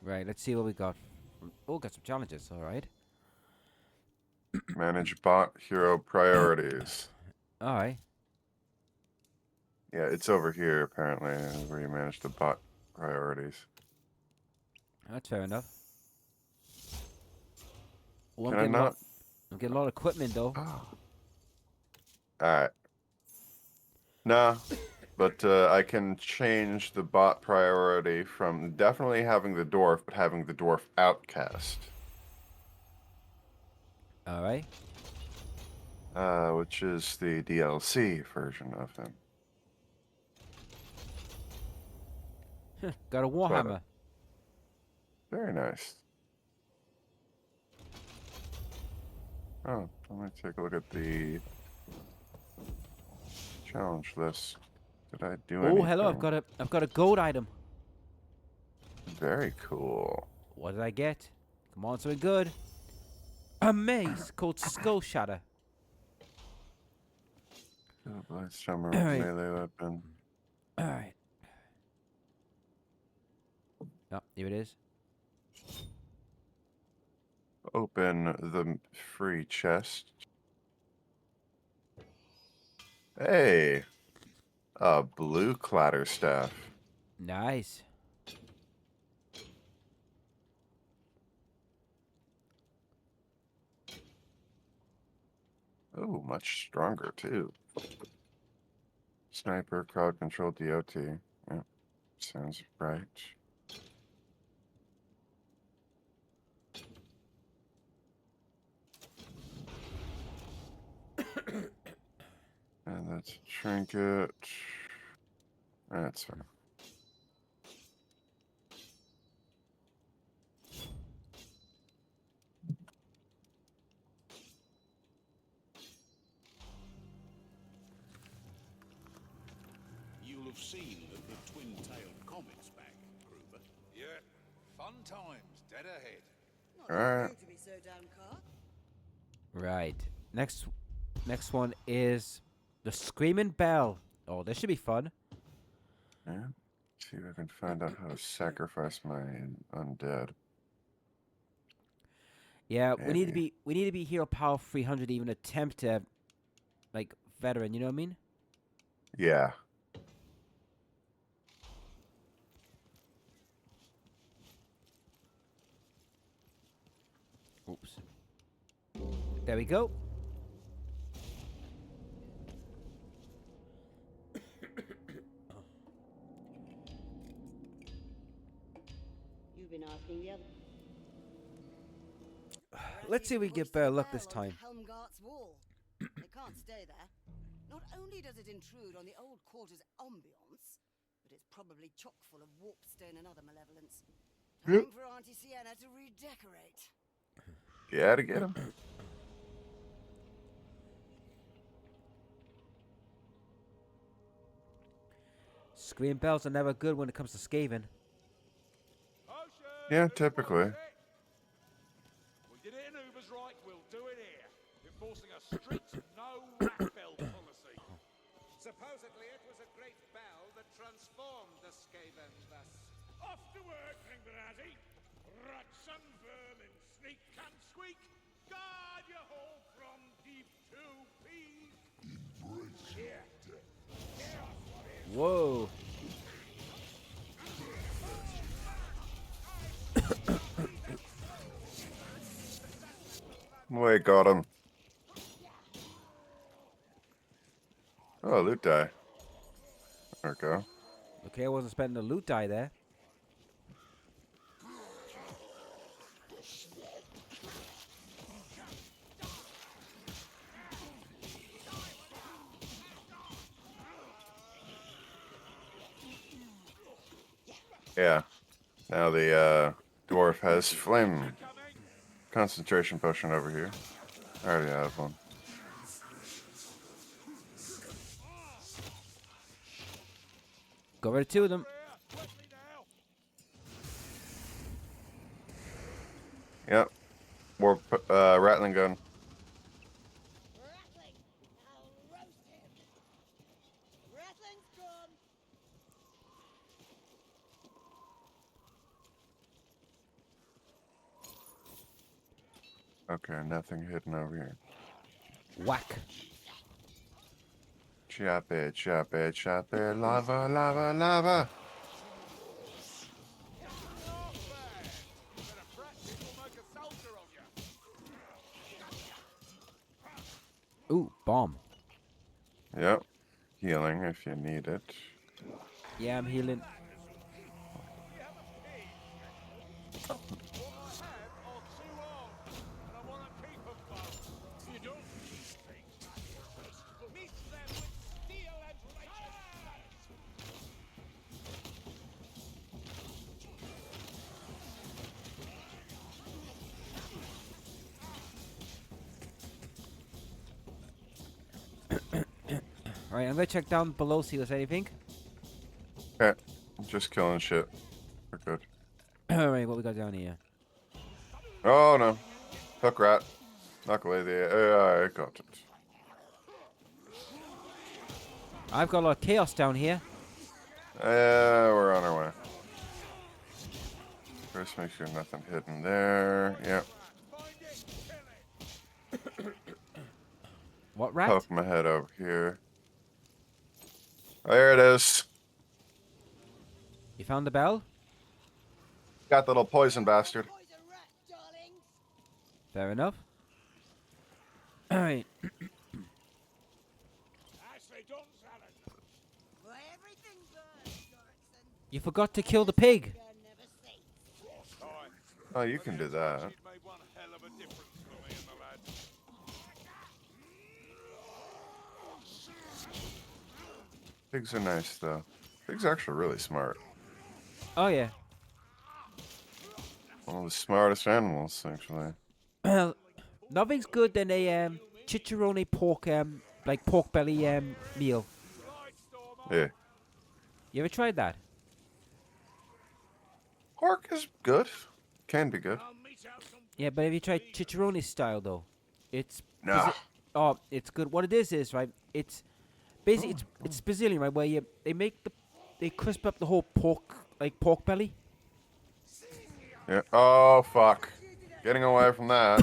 Right, let's see what we got. Oh, got some challenges, alright. Manage bot hero priorities. Alright. Yeah, it's over here, apparently, where you manage the bot priorities. That's fair enough. Well, Can I not? I'm getting a lot of equipment, though. Oh. Alright. Nah, but I can change the bot priority from definitely having the dwarf, but having the dwarf outcast. Alright. Which is the DLC version of him. Got a Warhammer. Very nice. Oh, let me take a look at the challenge list. Did I do anything? Oh, hello! I've got a gold item. Very cool. What did I get? Come on, something good. A mace called Skull Shatter. Blade Summer Alright. melee weapon. Alright. Oh, here it is. Open the free chest. Hey, a blue clatter staff. Nice. Oh, much stronger too. Sniper, crowd control, DOT. Yeah, sounds right. And that's a trinket. That's fine. You'll have seen that the twin-tailed comet's back, Gruber. Yeah, fun times, dead ahead. Not going to be so damn car. Right. Next one is the Screaming Bell. Oh, this should be fun. Yeah. See if I can find out how to sacrifice my undead. Yeah, Maybe. we need to be hero power 300 to even attempt to like veteran, you know what I mean? Yeah. Oops. There we go. You've been asking the other. Let's see if we get better luck this time. Helmgart's wall. They can't stay there. Not only does it intrude on the old quarters ambiance, but it's probably chock full of warpstone and other malevolence. Time for Auntie Sienna to redecorate. Yeah, to get him. Scream bells are never good when it comes to Skaven. Yeah, typically. We did it in Ubersreich, we'll do it here. Enforcing a strict no rat bell policy. Supposedly it was a great bell that transformed the Skaven thus. Off to work, Ringbarazzi. Rats and vermin, sneak and squeak. Guard your hole from deep to peak. Here. Whoa. Wait, got him. Oh, loot die. There we go. Okay, I wasn't spending the loot die there. Yeah. Now the dwarf has flame concentration potion over here. I already have one. Go right to them. Yep. Rattling gun. Rattling! I'll roast him! Rattling's gone! Okay, nothing hidden over here. Whack. Chop it, chop it, chop it. Lava, lava, lava. Not bad. Better practice will make a soldier of you. Ooh, bomb. Yep. Healing if you need it. Yeah, I'm healing. What I have are 2 arms, and I want to keep them both. You don't need things. Meet them with steel and razor. Alright, I'm gonna check down below, see if there's anything. Okay. Just killing shit. We're good. Alright, what we got down here? Oh no. Hook rat. Luckily I got it. I've got a lot of chaos down here. We're on our way. First make sure nothing hidden there. Yep. Find it, kill it. What rat? Poke my head over here. There it is. You found the bell? Got the little poison bastard. Poison rat, darlings! Fair enough. Alright. Nicely done, Salad. Why everything burns, Dorkson. You forgot to kill the pig. God never sleeps. Oh, you can do that. She'd made one hell of a difference for me and the lads. Pigs are nice though. Pigs are actually really smart. Oh yeah. One of the smartest animals, actually. Well, nothing's good than a chicharrone pork like pork belly meal. Right, Stormer. Yeah. You ever tried that? Pork is good. Can be good. I'll meet out some Yeah, but have you tried chicharrone style though? It's Nah. oh, it's good. What it is right? It's basically it's Brazilian, right? Where they crisp up the whole pork pork belly. Yeah. Oh fuck. Getting away from that.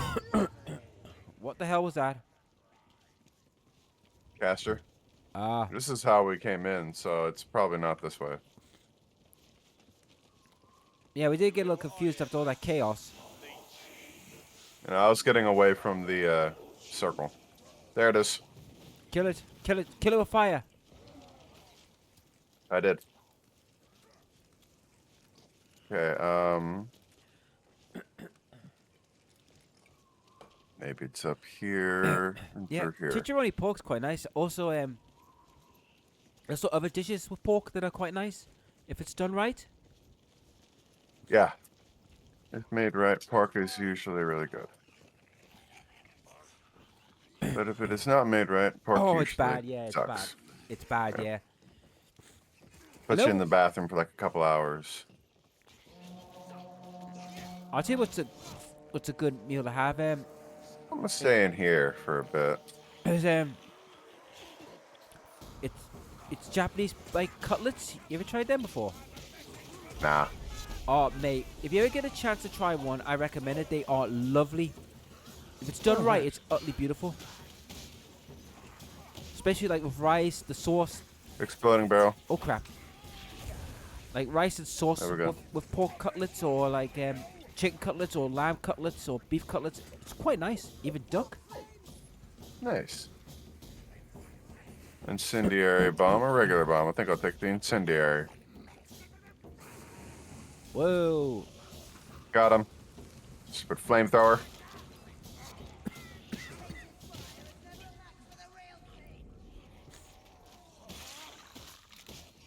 What the hell was that? Caster. Ah, This is how we came in, so it's probably not this way. yeah, we did get a little confused after all that chaos. You know, I was getting away from the circle. There it is. Kill it, kill it, kill it with fire. I did. Okay, maybe it's up here and Yeah, through here. chicharrone pork's quite nice. Also, there's also other dishes with pork that are quite nice if it's done right. Yeah. If made right, pork is usually really good. But if it is not made right, pork Oh, usually it's bad. Yeah, it's sucks. bad. It's bad. Yeah. Puts you in Hello? the bathroom for like a couple hours. I'll tell you what's a good meal to have. I'm gonna stay in here for a bit. Is it's Japanese cutlets. You ever tried them before? Nah. Oh, mate, if you ever get a chance to try one, I recommend it. They are lovely. If it's done right, it's utterly beautiful. Especially with rice, the sauce. Exploding barrel. Oh crap! Like rice and sauce There we go. with pork cutlets or chicken cutlets or lamb cutlets or beef cutlets. It's quite nice. Even duck. Nice. Incendiary bomb or regular bomb? I think I'll take the incendiary. Whoa! Got him. Stupid flamethrower.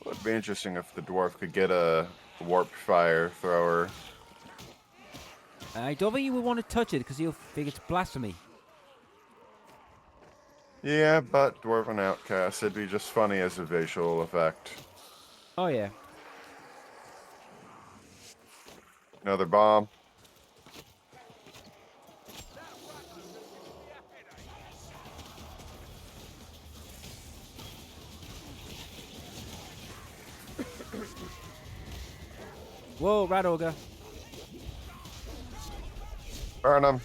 Would be interesting if the dwarf could get a warp fire thrower. I don't think you would want to touch it because you'll think it's blasphemy. Yeah, but dwarven outcast, it'd be just funny as a visual effect. Oh yeah. Another bomb. Whoa, rat ogre. Burn him.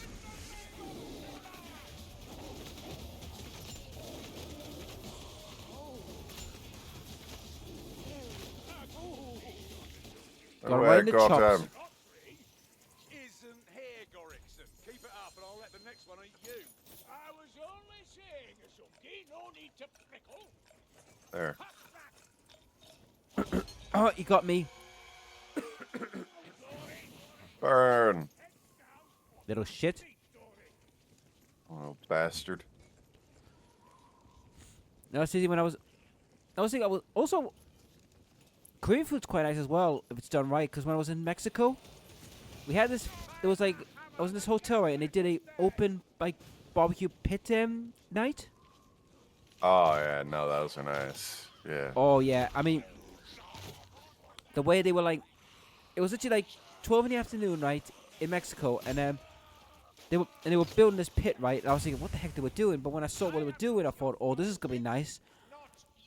Got right in the got chops. him. Isn't here, Gorrickson. Keep it up and I'll let the next one eat you. I was only saying, Sunky, no need to prickle. There. Oh, you got me. Burn. Little shit. Oh, bastard. No, seriously, when I was thinking, I was also Korean food's quite nice as well if it's done right. Because when I was in Mexico, we had this. It was like I was in this hotel, right, and they did a open like barbecue pit night. Oh, yeah. No, those are nice. Yeah. Oh yeah, I mean, the way they were like, it was literally like 12 in the afternoon, right, in Mexico, and they were building this pit, right. And I was thinking, what the heck they were doing? But when I saw what they were doing, I thought, oh, this is gonna be nice.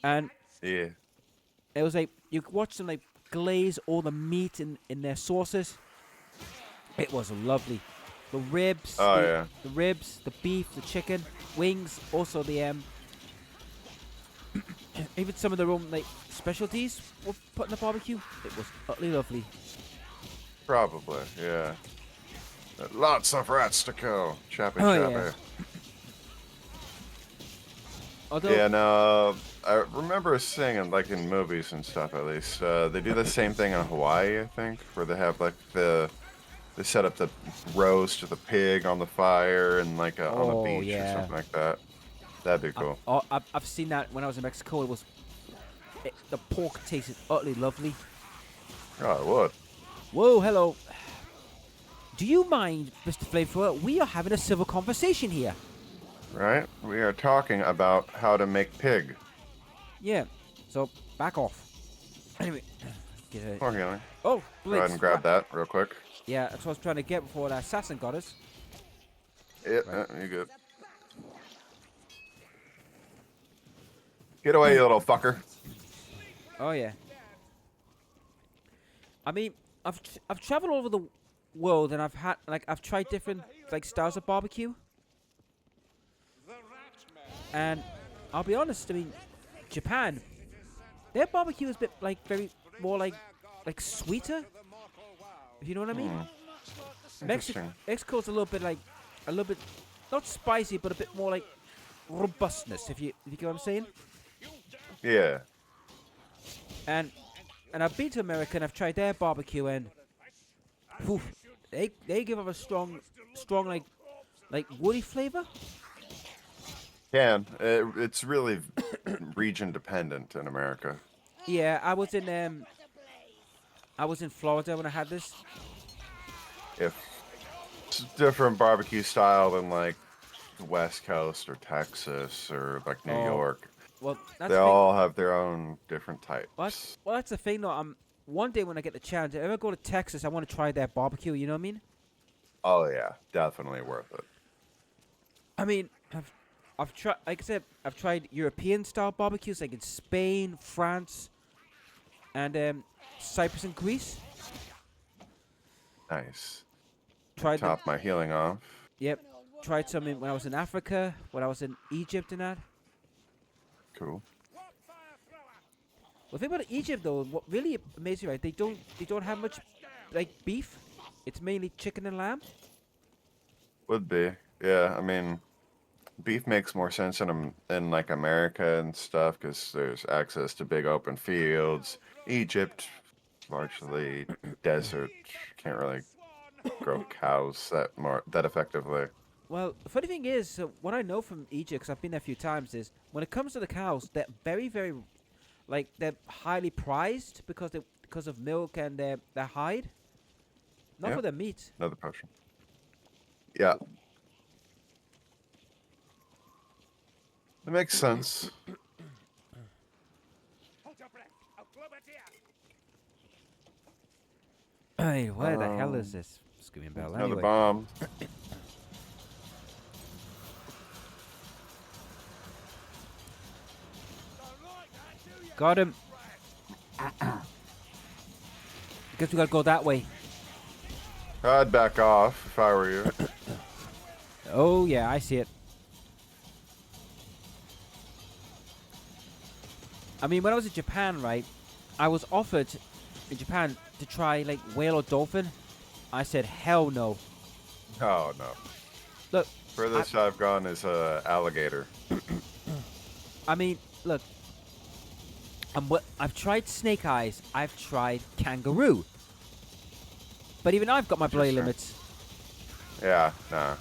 And Yeah. it was like you could watch them like glaze all the meat in their sauces. It was lovely. The ribs, Oh, yeah. the ribs, the beef, the chicken, wings, also the even some of their own like specialties were put in the barbecue. It was utterly lovely. Probably, yeah. Lots of rats to kill. Chappy Oh, chappy. yeah. Although, Yeah, no, I remember seeing, like, in movies and stuff, at least, they do the same thing in Hawaii, I think, where they have, like, they set up the roast of the pig on the fire and, like, on the Oh, beach or yeah. something like that. That'd be cool. I've seen that when I was in Mexico. The pork tasted utterly lovely. Oh, it would. Whoa, hello. Do you mind, Mr. Flamethrower? We are having a civil conversation here. Right? We are talking about how to make pig. Yeah, so back off. Anyway, get it. Oh, healing. Oh, Go ahead blitz. and grab that real quick. Yeah, that's what I was trying to get before that assassin got us. Yeah, Right. you good. Get away, you little fucker. Oh yeah. I mean, I've traveled all over the world and I've tried different like styles of barbecue. And I'll be honest, I mean, Japan, their barbecue is a bit like very more like sweeter. If you know what I mean. Interesting. Mexico's a little bit not spicy, but a bit more like robustness. If you get what I'm saying. Yeah. And I've been to America and I've tried their barbecue and whew, they give off a strong like woody flavor. It's really region dependent in America. Yeah, I was in Florida when I had this. If it's a different barbecue style than like the West Coast or Texas or like New Oh, York. Well, that's They the thing. all have their own different types. Well, that's the thing though. One day when I get the chance, if I ever go to Texas, I want to try their barbecue. You know what I mean? Oh yeah, definitely worth it. I mean, I've tried, like I said, I've tried European style barbecues like in Spain, France, and Cyprus and Greece. Nice. Tried them. Top my healing off. Yep. Tried some when I was in Africa, when I was in Egypt and that. Cool. Well, the thing about Egypt though, what really amazes me, right? They don't have much like beef. It's mainly chicken and lamb. Would be. Yeah, I mean, beef makes more sense in like America and stuff because there's access to big open fields. Egypt, largely desert, can't really grow cows that effectively. Well, the funny thing is, what I know from Egypt, 'cause I've been there a few times, is when it comes to the cows, they're very, very, like they're highly prized because of milk and their hide, not Yeah. for their meat. Another potion. Yeah. It makes sense. Hold your breath. I'll club it here. Hey, where the hell is this screaming bell? Another Anyway, bomb. got him. Guess we gotta go that way. I'd back off if I were you. Oh yeah, I see it. I mean, when I was in Japan, right, I was offered in Japan to try like whale or dolphin. I said hell no. Oh no. Look, Furthest I've gone is alligator. I mean, look. I've tried snake eyes. I've tried kangaroo. But even I've got my bloody limits. Yeah, nah.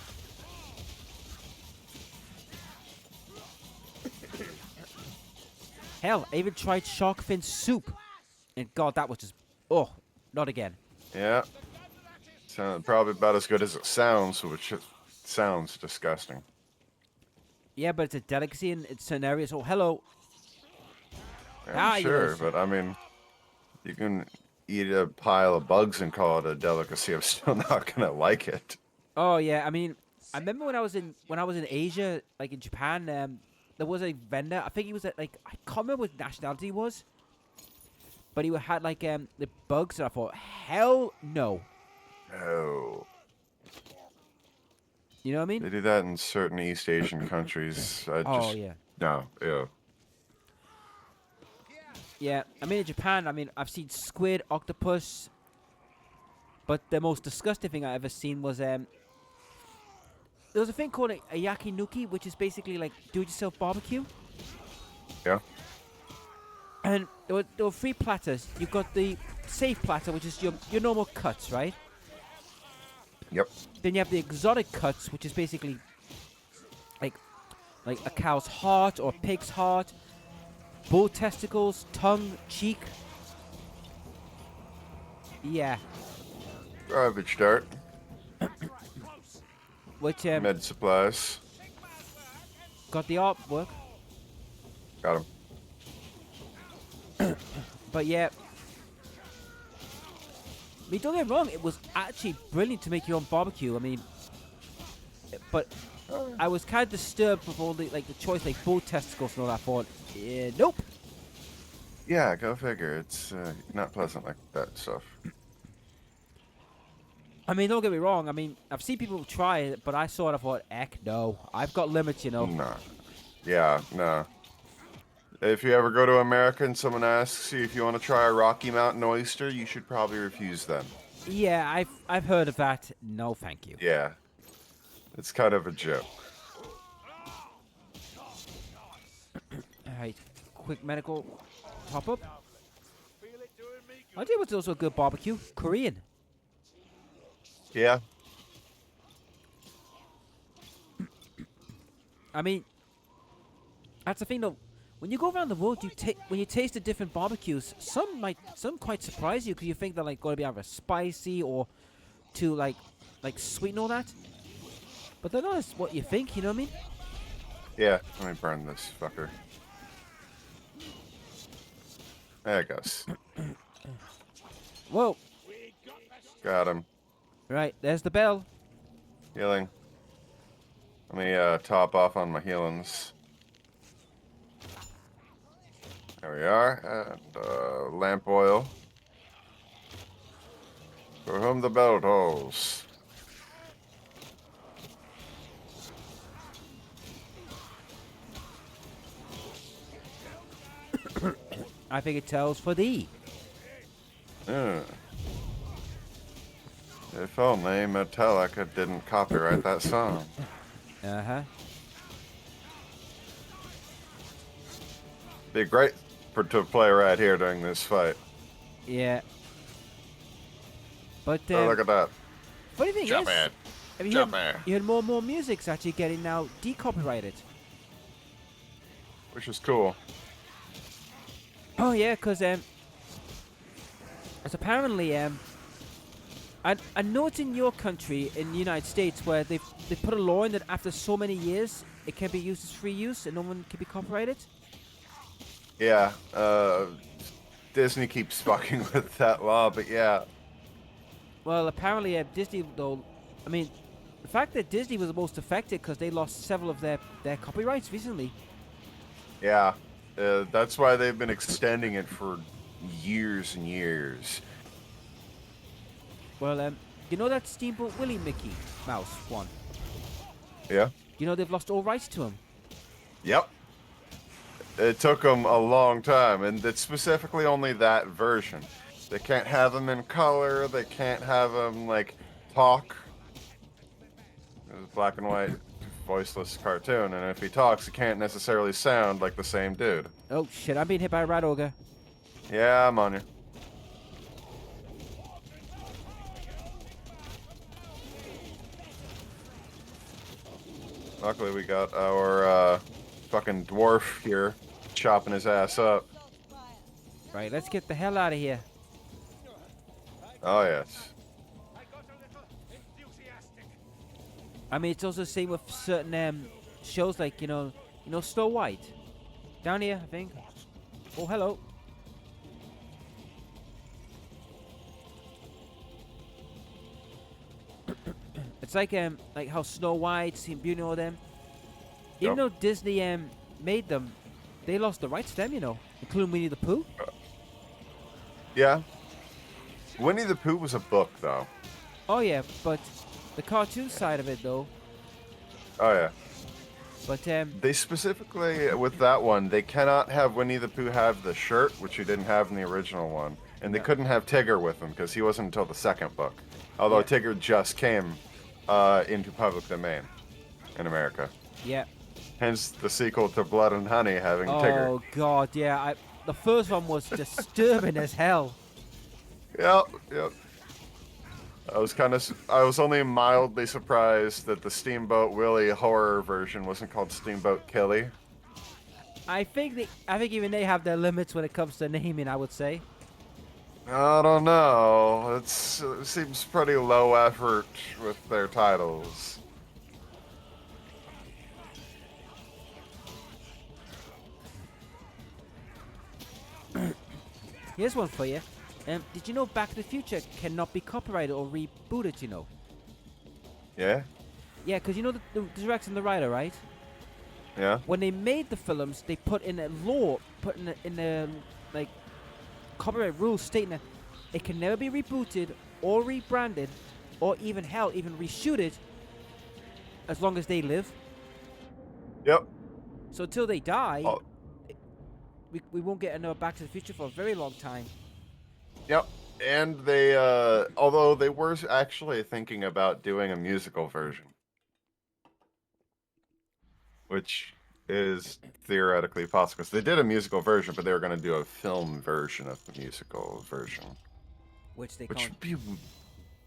Hell, I even tried shark fin soup. And God, that was just... Oh, not again. Yeah. Sound probably about as good as it sounds, which it sounds disgusting. Yeah, but it's a delicacy in certain areas. Oh, hello. I'm sure, yes. but I mean, you can eat a pile of bugs and call it a delicacy. I'm still not gonna like it. Oh, yeah. I mean, I remember when I was in Asia, like in Japan, there was a vendor. I think he was at, like, I can't remember what nationality he was. But he had, like, the bugs, and I thought, hell no. No. You know what I mean? They do that in certain East Asian countries. Oh, yeah. No, ew. Yeah, I mean, in Japan, I mean, I've seen squid, octopus. But the most disgusting thing I ever seen was, there was a thing called a yakinuki, which is basically like do-it-yourself barbecue. Yeah. And there were 3 platters. You've got the safe platter, which is your normal cuts, right? Yep. Then you have the exotic cuts, which is basically like a cow's heart or a pig's heart, bull testicles, tongue, cheek. Yeah. Garbage dart. Which Med supplies. got the artwork. Got him. But yeah. I mean, don't get me wrong, it was actually brilliant to make your own barbecue. I mean, but I was kind of disturbed with all the choice, like bull testicles and all that. I thought, nope. Yeah, go figure. It's not pleasant like that stuff. I mean, don't get me wrong. I mean, I've seen people try it, but I sort of thought, heck no. I've got limits, you know. Nah. Yeah, no. If you ever go to America and someone asks you if you want to try a Rocky Mountain oyster, you should probably refuse them. Yeah, I've heard of that. No, thank you. Yeah. It's kind of a joke. Alright, quick medical top up. I tell you what's also a good barbecue. Korean. Yeah. I mean, that's the thing though. When you go around the world, when you taste the different barbecues, some quite surprise you because you think they're like going to be either spicy or too like sweet and all that. But they're not as what you think. You know what I mean? Yeah. Let me burn this fucker. There it goes. Whoa! Got him. Right, there's the bell. Healing. Let me top off on my healings. There we are. And lamp oil. For whom the bell tolls. I think it tells for thee. Yeah. If only Metallica didn't copyright that song. Uh-huh. Be great to play right here during this fight. Yeah. But Oh, look at that. funny thing Jump is, in. have you Jump heard, in. you heard more and more music's actually getting now decopyrighted. Which is cool. Oh yeah, because it's apparently I know it's in your country, in the United States, where they put a law in that after so many years it can be used as free use and no one can be copyrighted. Yeah, Disney keeps fucking with that law, but yeah. Well, apparently Disney though, I mean, the fact that Disney was the most affected because they lost several of their copyrights recently. Yeah, that's why they've been extending it for years and years. Well, you know that Steamboat Willie Mickey Mouse one? Yeah. You know they've lost all rights to him. Yep. It took them a long time, and it's specifically only that version. They can't have them in color. They can't have them like talk. It's a black and white, voiceless cartoon, and if he talks, he can't necessarily sound like the same dude. Oh shit! I'm being hit by a rat ogre. Yeah, I'm on you. Luckily, we got our fucking dwarf here chopping his ass up. Right, let's get the hell out of here. Oh, yes. I got a little enthusiastic. I mean, it's also the same with certain shows like you know Snow White. Down here, I think. Oh, hello. It's like how Snow White, Sleeping Beauty, and all them. Even though Disney made them, they lost the rights to them, including Winnie the Pooh. Yeah. Winnie the Pooh was a book, though. Oh yeah, but the cartoon side of it though. Oh, yeah. But They specifically, with that one, they cannot have Winnie the Pooh have the shirt, which he didn't have in the original one. And they No. couldn't have Tigger with him, because he wasn't until the second book. Although Yeah. Tigger just came into public domain in America. yeah. Hence the sequel to Blood and Honey having Tigger. Oh god, yeah. The first one was disturbing as hell. Yep, yep. I was only mildly surprised that the Steamboat Willie horror version wasn't called Steamboat Killy. I think even they have their limits when it comes to naming. I would say. I don't know. It seems pretty low effort with their titles. Here's one for you. Did you know Back to the Future cannot be copyrighted or rebooted? You know. Yeah? Yeah, because you know the director and the writer, right? Yeah? When they made the films, they put in a law, in a like copyright rules stating that it can never be rebooted or rebranded, or even reshooted, as long as they live. Yep. So until they die, Oh. we won't get another Back to the Future for a very long time. Yep. And they, although they were actually thinking about doing a musical version. Which is theoretically possible. 'Cause they did a musical version, but they were going to do a film version of the musical version. Which they Which can't. would be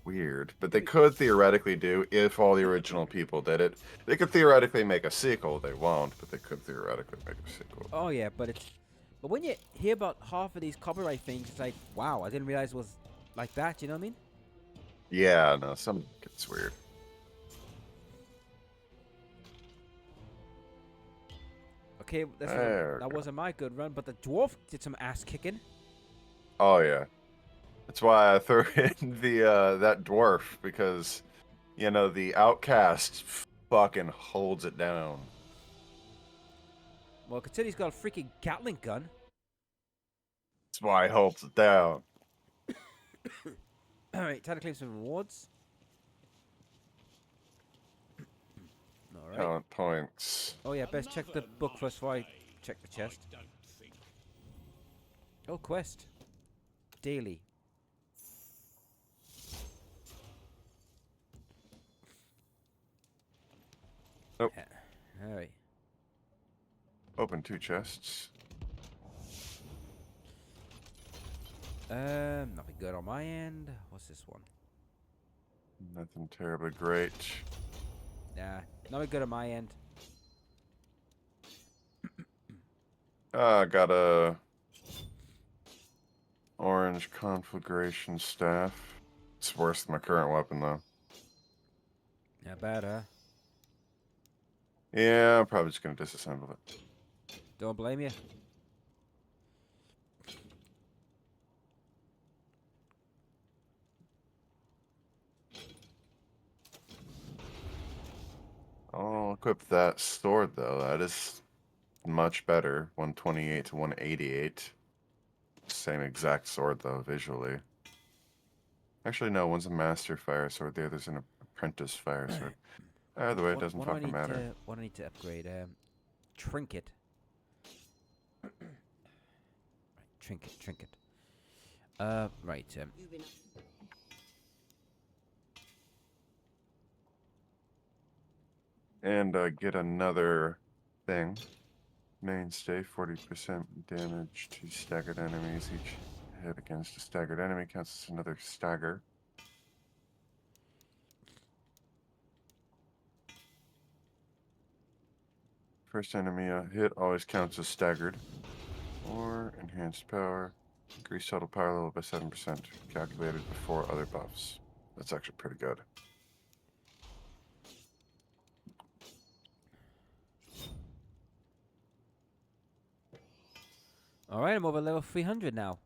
weird. But they could theoretically do, if all the original people did it. They could theoretically make a sequel. They won't, but they could theoretically make a sequel. Oh yeah, but when you hear about half of these copyright things, it's like, wow, I didn't realize it was like that. You know what I mean? Yeah, no, some gets weird. Okay, that wasn't my good run, but the dwarf did some ass kicking. Oh yeah, that's why I threw in the that dwarf, because the outcast fucking holds it down. Well, consider he's got a freaking Gatling gun. That's why he holds it down. All right, time to claim some rewards. All right. Talent points. Oh yeah, best check the book first before I check the chest. I don't think. Oh, quest. Daily. Nope. All right. Open 2 chests. Nothing good on my end. What's this one? Nothing terribly great. Nah, nothing good on my end. I got a orange conflagration staff. It's worse than my current weapon though. Not bad, huh? Yeah, I'm probably just gonna disassemble it. Don't blame you. I'll equip that sword though. That is much better. 128 to 188. Same exact sword though, visually. Actually, no. One's a master fire sword. The other's an apprentice fire sword. Either way, it doesn't What do I fucking need matter. to? What do I need to upgrade? Trinket. Trinket. Right. You've been And get another thing. Mainstay, 40% damage to staggered enemies. Each hit against a staggered enemy counts as another stagger. First enemy hit always counts as staggered. Or enhanced power. Increase total power level by 7%. Calculated before other buffs. That's actually pretty good. All right, I'm over level 300 now.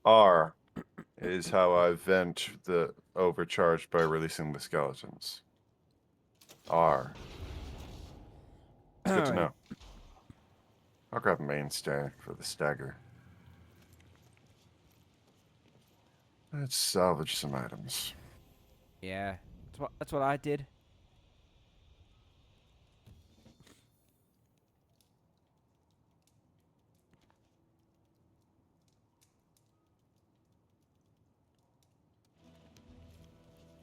R is how I vent the overcharge by releasing the skeletons. R. It's good to Alright. know. I'll grab mainstay for the stagger. Let's salvage some items. Yeah, that's what I did.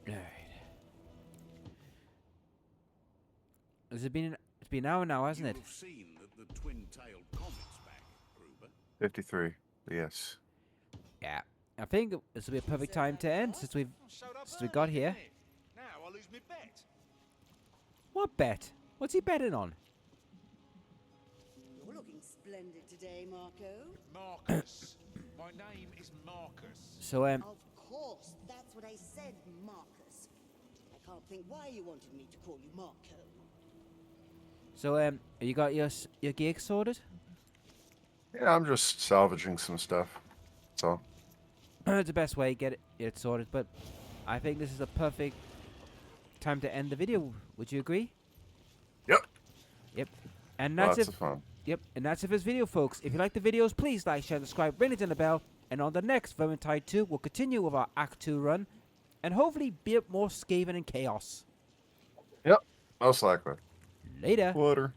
Alright. It's been an hour now, hasn't it? You've seen that the twin-tailed comet's back, Gruber. 53. Yes. Yeah. I think this will be a perfect time to end since we got here. Now I lose my bet. What bet? What's he betting on? You're looking splendid today, Marco. Marcus. My name is Marcus. So Of course, that's what I said, Marcus. I can't think why you wanted me to call you Marco. you got your gig sorted? Yeah, I'm just salvaging some stuff. That's all. It's the best way, get it sorted. But I think this is a perfect time to end the video. Would you agree? Yep. Yep. And that's Lots it. of fun. Yep. And that's it for this video, folks. If you like the videos, please like, share, subscribe, ring it in the bell. And on the next Vermintide 2, we'll continue with our Act 2 run, and hopefully be up more Skaven and Chaos. Yep. Most likely. Later. Water.